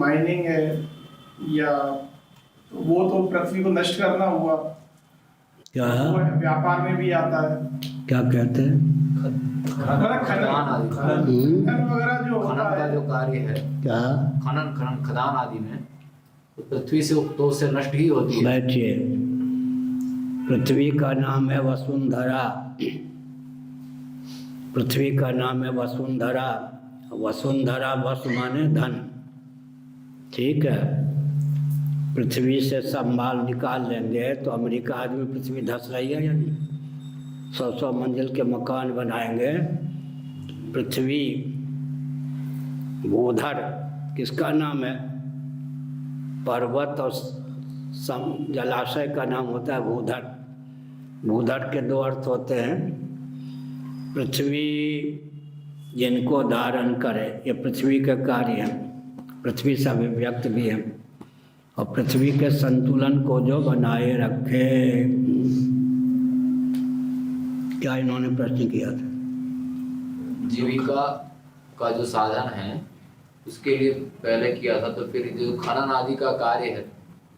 Mining है या वो तो पृथ्वी को नष्ट करना हुआ। क्या वो व्यापार में भी आता है। क्या कहते हैं? खनन वगैरह जो होता खनन का है, जो कार्य है, क्या? खनन खदान आदि में तो पृथ्वी से तो उससे नष्ट ही होती है। बैठिए। पृथ्वी का नाम है वसुंधरा। पृथ्वी का नाम है वसुंधरा। वसुंधरा वस माने धन। ठीक है। पृथ्वी से सब माल निकाल लेंगे तो अमेरिका आज भी पृथ्वी धंस रही है या नहीं? 100 मंजिल के मकान बनाएंगे। पृथ्वी भूधर किसका नाम है? पर्वत और जलाशय का नाम होता है भूधर। भूधर के दो अर्थ होते हैं। पृथ्वी जिनको धारण करे, ये पृथ्वी का कार्य है। पृथ्वी से अभिव्यक्त भी है। और पृथ्वी के संतुलन को जो बनाए रखे। क्या इन्होंने प्रश्न किया था? जीविका का जो साधन है उसके लिए पहले किया था, तो फिर जो खनन आदि का कार्य है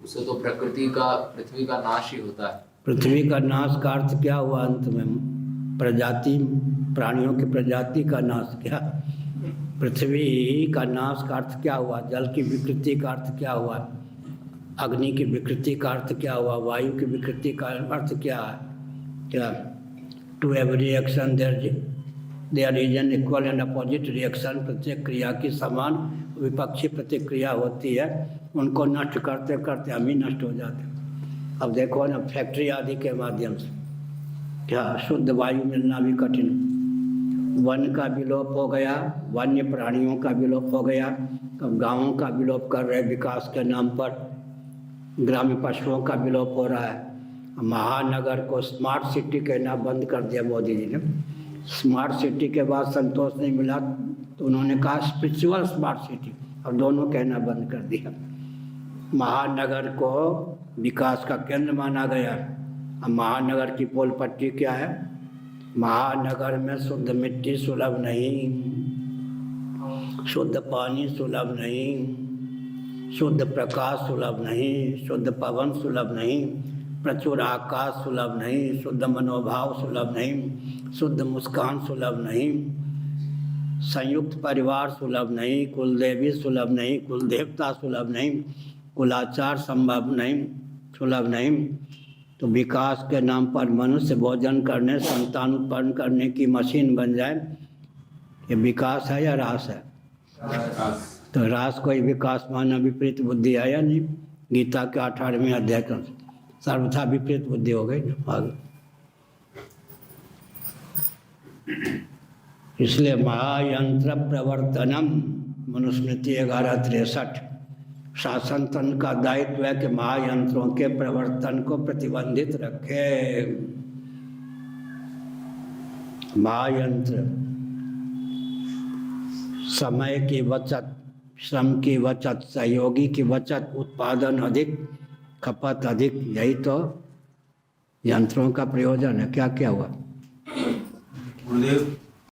उससे तो पृथ्वी का नाश ही होता है। पृथ्वी का नाश का अर्थ क्या हुआ? अंत में प्रजाति, प्राणियों की प्रजाति का नाश। क्या पृथ्वी का नाश का अर्थ क्या हुआ? जल की विकृति का अर्थ क्या हुआ? अग्नि की विकृति का अर्थ क्या हुआ? वायु की विकृति का अर्थ क्या है? क्या to every action there is an equal and opposite reaction. प्रत्येक क्रिया की समान विपक्षी प्रतिक्रिया होती है। उनको नष्ट करते करते हम ही नष्ट हो जाते हैं। अब देखो ना, फैक्ट्री आदि के माध्यम से क्या शुद्ध वायु मिलना भी कठिन। वन का विलोप हो गया, वन्य प्राणियों का विलोप हो गया। अब गाँवों का विलोप कर रहे विकास के नाम पर। ग्राम्य पशुओं का विलोप हो रहा है। महानगर को स्मार्ट सिटी कहना बंद कर दिया मोदी जी ने। स्मार्ट सिटी के बाद संतोष नहीं मिला तो उन्होंने कहा स्पिरिचुअल स्मार्ट सिटी। अब दोनों कहना बंद कर दिया। महानगर को विकास का केंद्र माना गया। अब महानगर की पोल पट्टी क्या है? महानगर में शुद्ध मिट्टी सुलभ नहीं, शुद्ध पानी सुलभ नहीं, शुद्ध प्रकाश सुलभ नहीं, शुद्ध पवन सुलभ नहीं, प्रचुर आकाश सुलभ नहीं, शुद्ध मनोभाव सुलभ नहीं, शुद्ध मुस्कान सुलभ नहीं, संयुक्त परिवार सुलभ नहीं, कुल देवी सुलभ नहीं, कुल देवता सुलभ नहीं, कुलाचार संभव नहीं, सुलभ नहीं। तो विकास के नाम पर मनुष्य भोजन करने, संतान उत्पन्न करने की मशीन बन जाए, ये विकास है या ह्रास है? तो ह्रास कोई विकास माना विपरीत बुद्धि है या नहीं? गीता के 18वें अध्याय का सर्वथा विपरीत बुद्धि हो गई आगे। इसलिए महायंत्र प्रवर्तनम, मनुस्मृति 1163। शासन तंत्र का दायित्व है कि महायंत्रों के प्रवर्तन को प्रतिबंधित रखे। महायंत्र समय की बचत, श्रम की बचत, सहयोगी की बचत, उत्पादन अधिक, खपत अधिक, यही तो यंत्रों का प्रयोजन है। क्या क्या हुआ? गुरुदेव